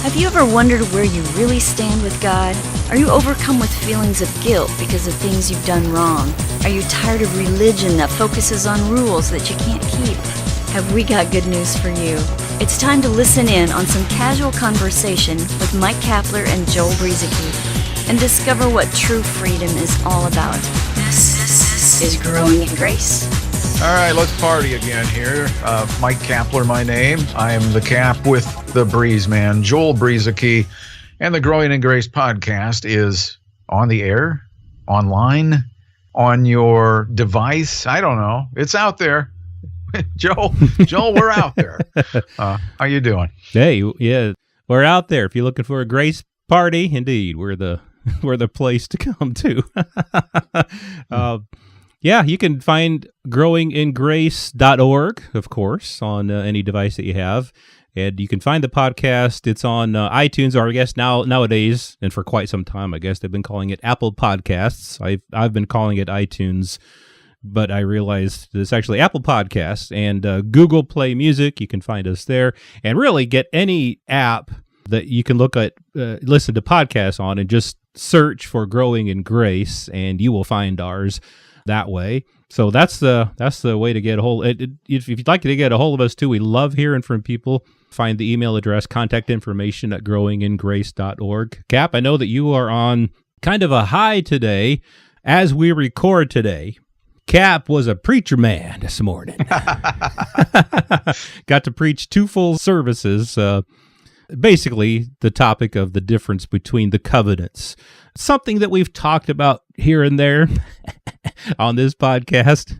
Have you ever wondered where you really stand with God? Are you overcome with feelings of guilt because of things you've done wrong? Are you tired of religion that focuses on rules that you can't keep? Have we got good news for you? It's time to listen in on some casual conversation with Mike Kapler and Joel Brueseke and discover what true freedom is all about. This is Growing in Grace. All right, let's party again here. Mike Kapler, my name. I am the Cap with the Breeze Man, Joel Brueseke, and the Growing in Grace podcast is on the air, online, on your device. I don't know. It's out there. Joel, we're out there. How you doing? Hey, yeah, we're out there. If you're looking for a grace party, indeed, we're the place to come to. Yeah, you can find growingingrace.org, of course, on any device that you have. And you can find the podcast. It's on iTunes, or I guess nowadays, and for quite some time, I guess they've been calling it Apple Podcasts. I've been calling it iTunes, but I realized it's actually Apple Podcasts and Google Play Music. You can find us there, and really get any app that you can look at, listen to podcasts on, and just search for Growing in Grace, and you will find ours that way. So that's the way to get a hold. If you'd like to get a hold of us too, we love hearing from people. Find the email address, contact information at growingingrace.org. Cap, I know that you are on kind of a high today as we record today. Cap was a preacher man this morning. Got to preach 2 full services. Basically, the topic of the difference between the covenants. Something that we've talked about here and there on this podcast.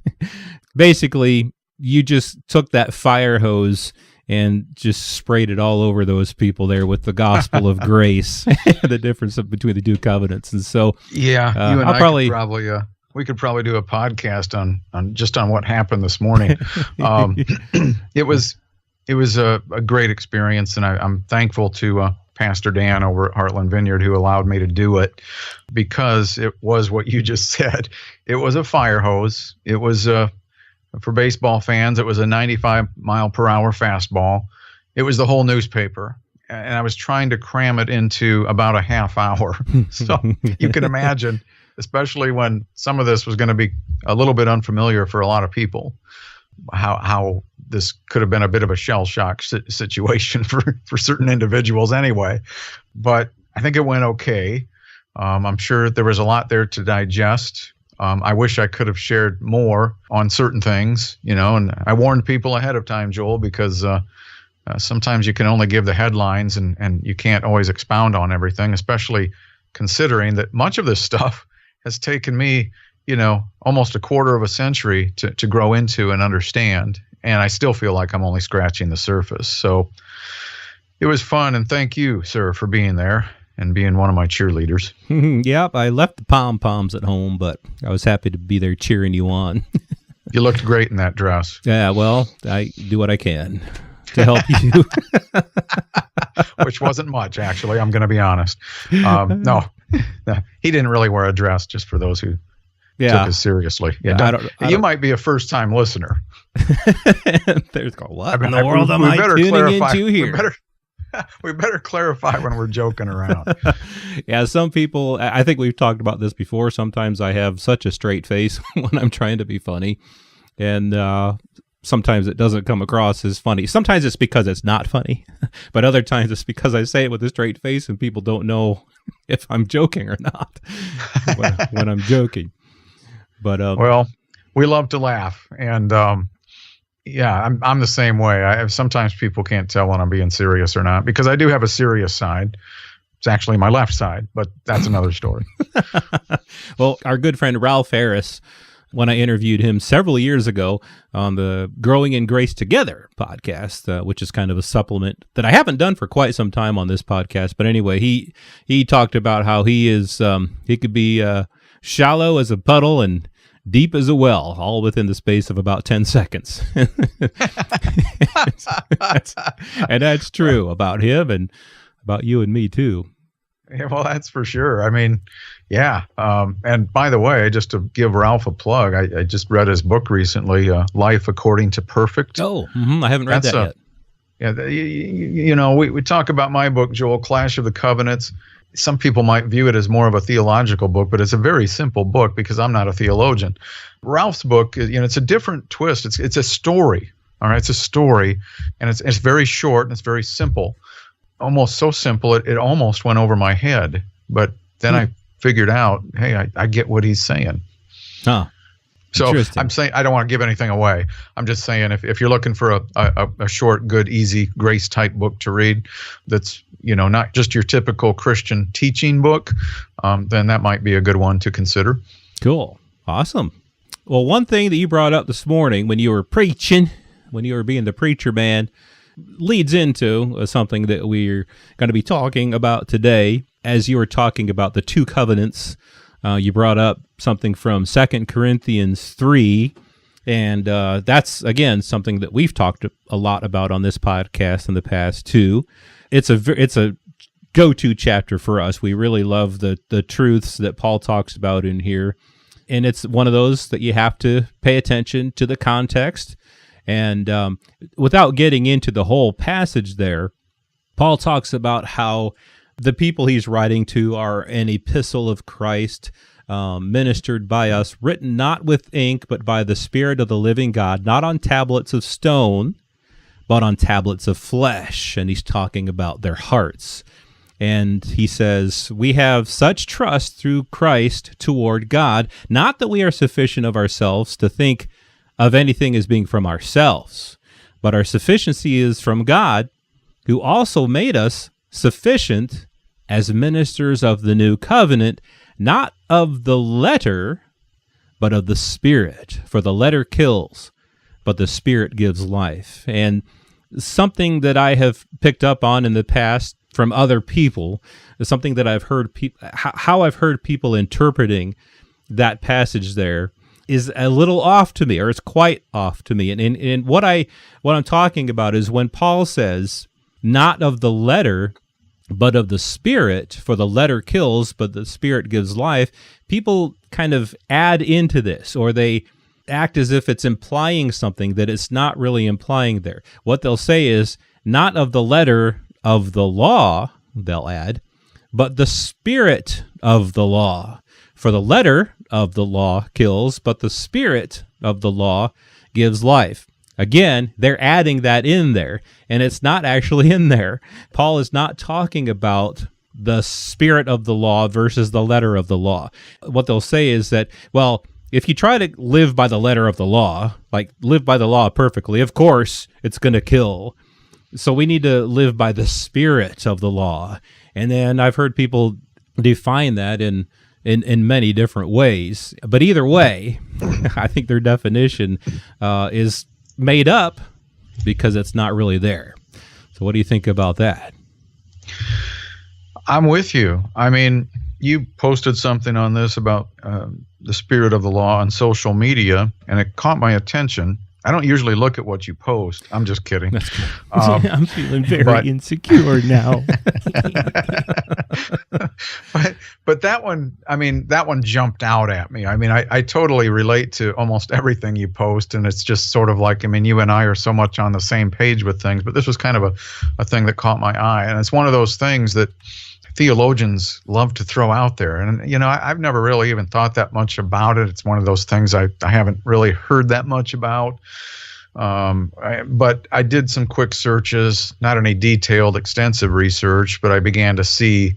Basically, you just took that fire hose and just sprayed it all over those people there with the gospel of grace, the difference between the 2 covenants. And so, yeah, you and we could probably do a podcast on what happened this morning. It was a great experience, and I'm thankful to Pastor Dan over at Heartland Vineyard who allowed me to do it, because it was what you just said. It was a fire hose. It was for baseball fans, it was a 95-mile-per-hour fastball. It was the whole newspaper, and I was trying to cram it into about a half hour. So you can imagine, especially when some of this was going to be a little bit unfamiliar for a lot of people, how this could have been a bit of a shell shock situation for certain individuals anyway. But I think it went okay. I'm sure there was a lot there to digest. I wish I could have shared more on certain things, and I warned people ahead of time, Joel, because sometimes you can only give the headlines and you can't always expound on everything, especially considering that much of this stuff has taken me, almost a quarter of a century to grow into and understand. And I still feel like I'm only scratching the surface. So it was fun. And thank you, sir, for being there and being one of my cheerleaders. Yep. I left the pom-poms at home, but I was happy to be there cheering you on. You looked great in that dress. Yeah, well, I do what I can to help you. Which wasn't much, actually. I'm going to be honest. No, he didn't really wear a dress, just for those who took us seriously. Yeah, you might be a first-time listener. There's what in the world am I tuning into here? We better clarify when we're joking around. Yeah, some people, I think we've talked about this before. Sometimes I have such a straight face when I'm trying to be funny, and sometimes it doesn't come across as funny. Sometimes it's because it's not funny, but other times it's because I say it with a straight face and people don't know if I'm joking or not when I'm joking. But well, we love to laugh, and yeah, I'm the same way. Sometimes people can't tell when I'm being serious or not, because I do have a serious side. It's actually my left side, but that's another story. Well, our good friend Ralph Harris, when I interviewed him several years ago on the Growing in Grace Together podcast, which is kind of a supplement that I haven't done for quite some time on this podcast. But anyway, he talked about how he could be shallow as a puddle and deep as a well, all within the space of about 10 seconds. And that's true about him and about you and me too. Yeah, well, that's for sure. I mean, yeah. And by the way, just to give Ralph a plug, I just read his book recently, Life According to Perfect. Oh, I haven't read that yet. Yeah, we talk about my book, Joel, Clash of the Covenants. Some people might view it as more of a theological book, but it's a very simple book because I'm not a theologian. Ralph's book, it's a different twist. It's a story. All right, it's a story, and it's very short and it's very simple. Almost so simple it almost went over my head. But then I figured out, hey, I get what he's saying. Huh. So I'm saying I don't want to give anything away. I'm just saying if you're looking for a short, good, easy, grace-type book to read that's, not just your typical Christian teaching book, then that might be a good one to consider. Cool. Awesome. Well, one thing that you brought up this morning when you were preaching, when you were being the preacher man, leads into something that we're going to be talking about today. As you were talking about the two covenants, you brought up something from 2 Corinthians 3, and that's, again, something that we've talked a lot about on this podcast in the past, too. It's a go-to chapter for us. We really love the truths that Paul talks about in here, and it's one of those that you have to pay attention to the context. And without getting into the whole passage there, Paul talks about how the people he's writing to are an epistle of Christ, ministered by us, written not with ink, but by the Spirit of the living God, not on tablets of stone, but on tablets of flesh. And he's talking about their hearts. And he says, we have such trust through Christ toward God, not that we are sufficient of ourselves to think of anything as being from ourselves, but our sufficiency is from God, who also made us sufficient as ministers of the new covenant, not of the letter, but of the Spirit. For the letter kills, but the Spirit gives life. And something that I have picked up on in the past from other people is something that I've heard how I've heard people interpreting that passage there is a little off to me, or it's quite off to me. And what I'm talking about is when Paul says, not of the letter, but of the Spirit, for the letter kills, but the Spirit gives life, people kind of add into this, or they act as if it's implying something that it's not really implying there. What they'll say is, not of the letter of the law, they'll add, but the Spirit of the law. For the letter of the law kills, but the Spirit of the law gives life. Again, they're adding that in there, and it's not actually in there. Paul is not talking about the spirit of the law versus the letter of the law. What they'll say is that, well, if you try to live by the letter of the law, like live by the law perfectly, of course it's going to kill. So we need to live by the spirit of the law. And then I've heard people define that in many different ways. But either way, I think their definition is made up because it's not really there. So what do you think about that? I'm with you. I mean, you posted something on this about the spirit of the law on social media, and it caught my attention. I don't usually look at what you post. I'm just kidding. That's good. I'm feeling very insecure now. But that one jumped out at me. I mean, I totally relate to almost everything you post, and it's just sort of like, I mean, you and I are so much on the same page with things, but this was kind of a thing that caught my eye. And it's one of those things that theologians love to throw out there. And, I've never really even thought that much about it. It's one of those things I haven't really heard that much about. But I did some quick searches, not any detailed, extensive research, but I began to see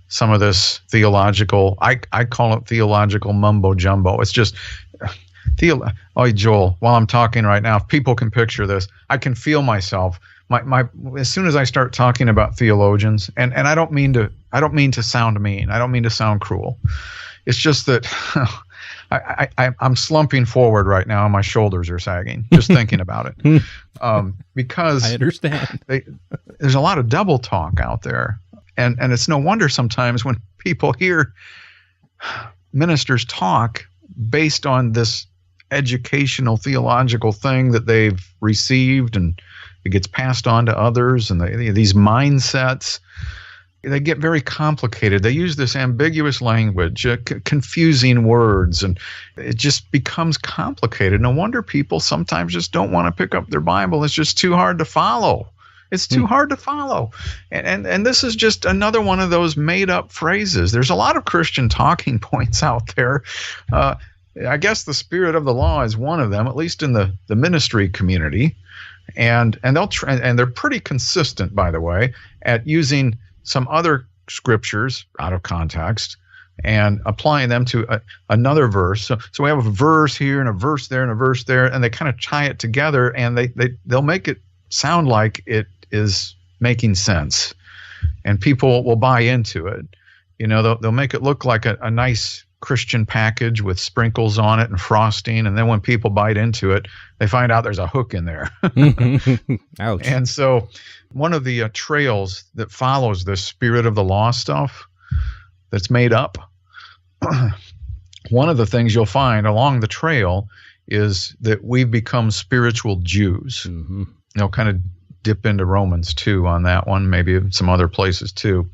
some of this theological, I call it theological mumbo jumbo. It's just, oh, Joel, while I'm talking right now, if people can picture this, I can feel myself. As soon as I start talking about theologians, and I don't mean to sound mean. I don't mean to sound cruel. It's just that I'm slumping forward right now and my shoulders are sagging just thinking about it. Because I understand. There's a lot of double talk out there. And it's no wonder sometimes when people hear ministers talk based on this educational theological thing that they've received, and it gets passed on to others, and these mindsets, they get very complicated. They use this ambiguous language, confusing words, and it just becomes complicated. No wonder people sometimes just don't want to pick up their Bible. It's just too hard to follow. It's too hard to follow. And this is just another one of those made up phrases. There's a lot of Christian talking points out there. I guess the spirit of the law is one of them, at least in the ministry community. And they're pretty consistent, by the way, at using some other scriptures out of context and applying them to another verse. So we have a verse here and a verse there and a verse there, and they kind of tie it together, and they'll make it sound like it is making sense, and people will buy into it. You know, they'll make it look like a nice Christian package with sprinkles on it and frosting, and then when people bite into it, they find out there's a hook in there. Ouch. And so one of the trails that follows this spirit of the law stuff that's made up, one of the things you'll find along the trail is that we've become spiritual Jews. Mm-hmm. They'll kind of dip into Romans 2 on that one, maybe some other places too.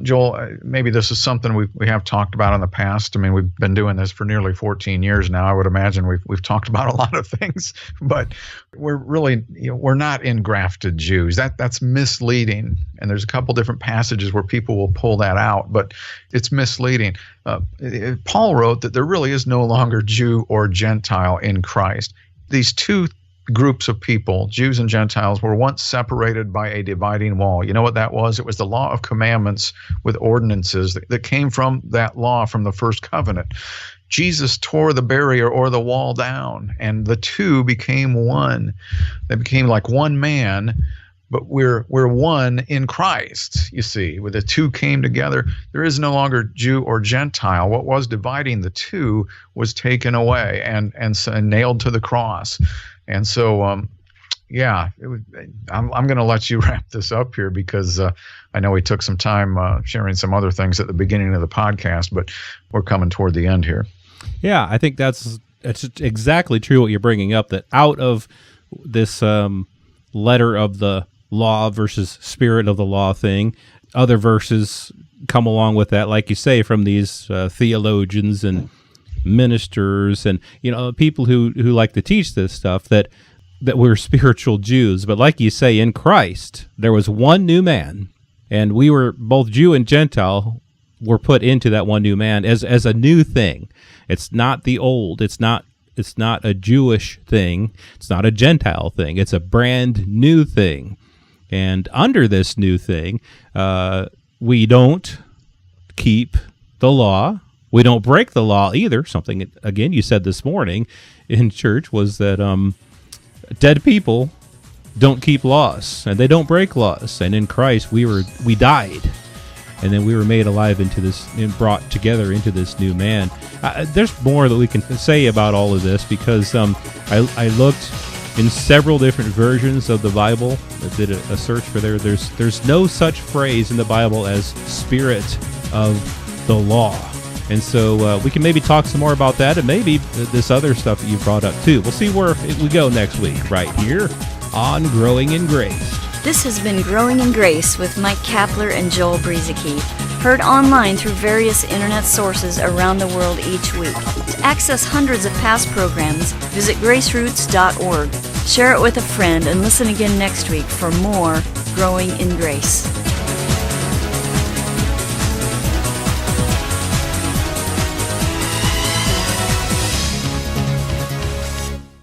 Joel, maybe this is something we have talked about in the past. I mean, we've been doing this for nearly 14 years now. I would imagine we've talked about a lot of things, but we're really, we're not engrafted Jews. That's misleading. And there's a couple different passages where people will pull that out, but it's misleading. Paul wrote that there really is no longer Jew or Gentile in Christ. These two groups of people, Jews and Gentiles, were once separated by a dividing wall. You know what that was? It was the law of commandments with ordinances that came from that law from the first covenant. Jesus tore the barrier or the wall down, and the two became one. They became like one man, but we're one in Christ, you see. When the two came together, there is no longer Jew or Gentile. What was dividing the two was taken away and nailed to the cross. And so, I'm going to let you wrap this up here because I know we took some time sharing some other things at the beginning of the podcast, but we're coming toward the end here. Yeah, I think that's exactly true what you're bringing up, that out of this letter of the law versus spirit of the law thing, other verses come along with that, like you say, from these theologians and ministers and people who like to teach this stuff, that we're spiritual Jews. But like you say, in Christ there was one new man, and we were both Jew and Gentile were put into that one new man as a new thing. It's not the old. It's not a Jewish thing. It's not a Gentile thing. It's a brand new thing. And under this new thing, we don't keep the law. We don't break the law either. Something, again, you said this morning in church was that dead people don't keep laws, and they don't break laws. And in Christ, we died, and then we were made alive into this and brought together into this new man. There's more that we can say about all of this because I looked in several different versions of the Bible. I did a search for there. There's no such phrase in the Bible as spirit of the law. And so we can maybe talk some more about that, and maybe this other stuff that you brought up too. We'll see where we go next week, right here on Growing in Grace. This has been Growing in Grace with Mike Kapler and Joel Brueseke, heard online through various internet sources around the world each week. To access hundreds of past programs, visit graceroots.org. Share it with a friend and listen again next week for more Growing in Grace.